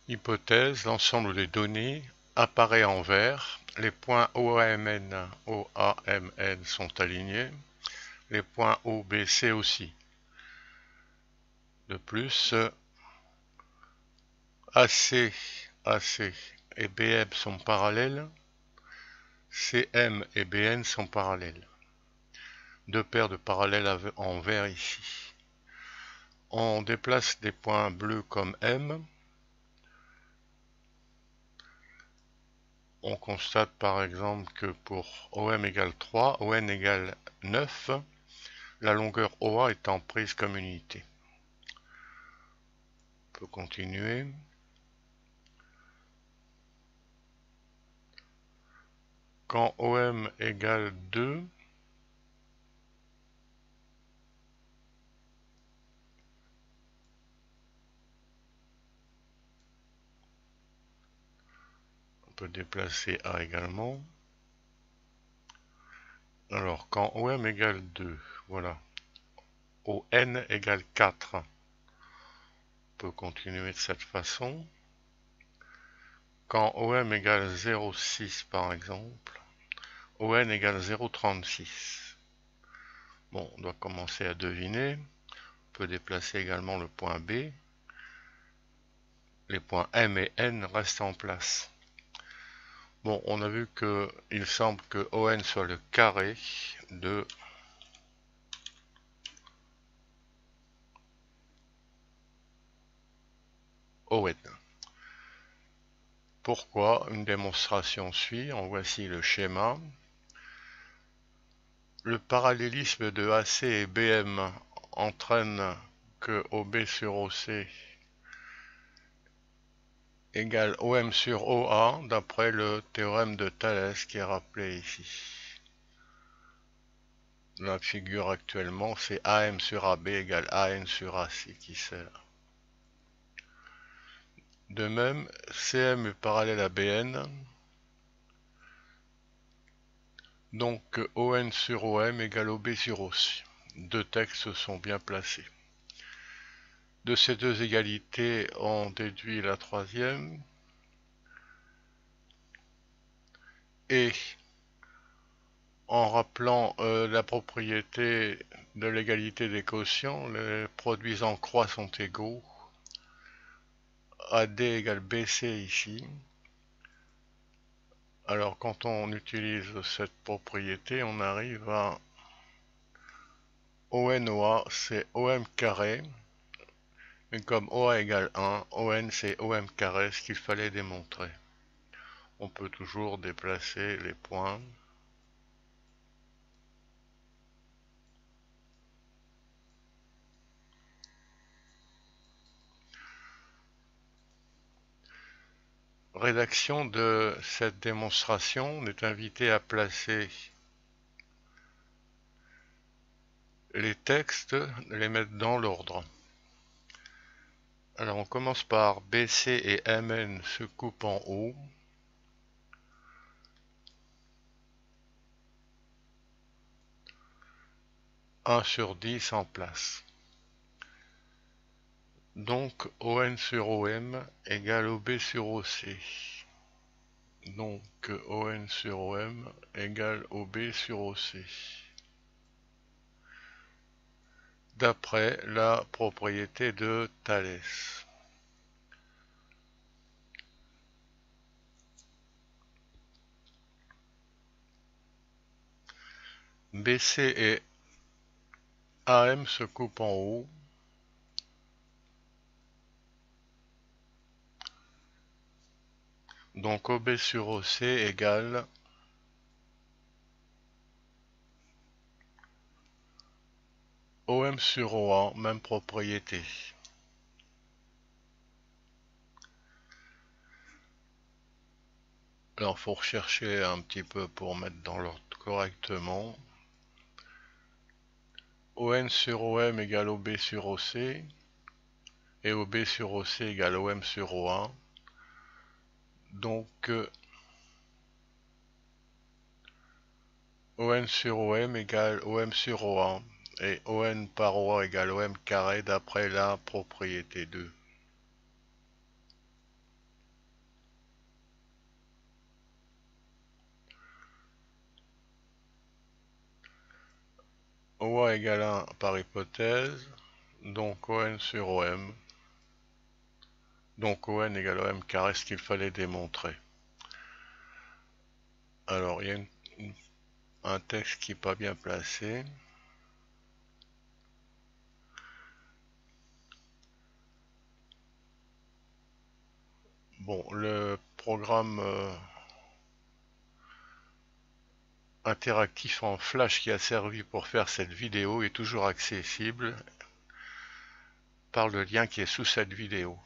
Hypothèse, l'ensemble des données apparaît en vert, les points OAMN, OAMN sont alignés, les points OBC aussi. De plus, AC, AC et BM sont parallèles, CM et BN sont parallèles. Deux paires de parallèles en vert ici. On déplace des points bleus comme M. On constate par exemple que pour OM égale 3, ON égale 9, la longueur OA étant prise comme unité. On peut continuer. Quand OM égale 2, on peut déplacer A également. Alors, quand OM égale 2, voilà, ON égale 4, on peut continuer de cette façon. Quand OM égale 0,6 par exemple, ON égale 0,36. Bon, on doit commencer à deviner. On peut déplacer également le point B. Les points M et N restent en place. Bon, on a vu que il semble que ON soit le carré de ON. Pourquoi? Une démonstration suit. En voici le schéma. Le parallélisme de AC et BM entraîne que OB sur OC égale OM sur OA d'après le théorème de Thalès qui est rappelé ici. La figure actuellement, c'est AM sur AB égale AN sur AC qui sert. De même, CM est parallèle à BN, donc ON sur OM égale OB sur OC. Deux textes sont bien placés. De ces deux égalités, on déduit la troisième. Et en rappelant la propriété de l'égalité des quotients, les produits en croix sont égaux. AD égale BC ici. Alors quand on utilise cette propriété, on arrive à ONOA, c'est OM carré. Et comme OA égale 1, ON c'est OM carré, ce qu'il fallait démontrer. On peut toujours déplacer les points. Rédaction de cette démonstration, on est invité à placer les textes, les mettre dans l'ordre. Alors on commence par BC et MN se coupent en haut. Un sur 10 en place. Donc ON sur OM égale OB sur OC. Donc ON sur OM égale OB sur OC. D'après la propriété de Thalès. BC et AM se coupent en haut. Donc OB sur OC égale OM sur OA, même propriété. Alors il faut rechercher un petit peu pour mettre dans l'ordre correctement. ON sur OM égale OB sur OC. Et OB sur OC égale OM sur OA. Donc ON sur OM égale OM sur OA. Et ON par OA égale OM carré d'après la propriété 2. OA égale 1 par hypothèse, donc ON sur OM. Donc ON égale OM carré, ce qu'il fallait démontrer. Alors, il y a un texte qui n'est pas bien placé. Bon, le programme interactif en Flash qui a servi pour faire cette vidéo est toujours accessible par le lien qui est sous cette vidéo.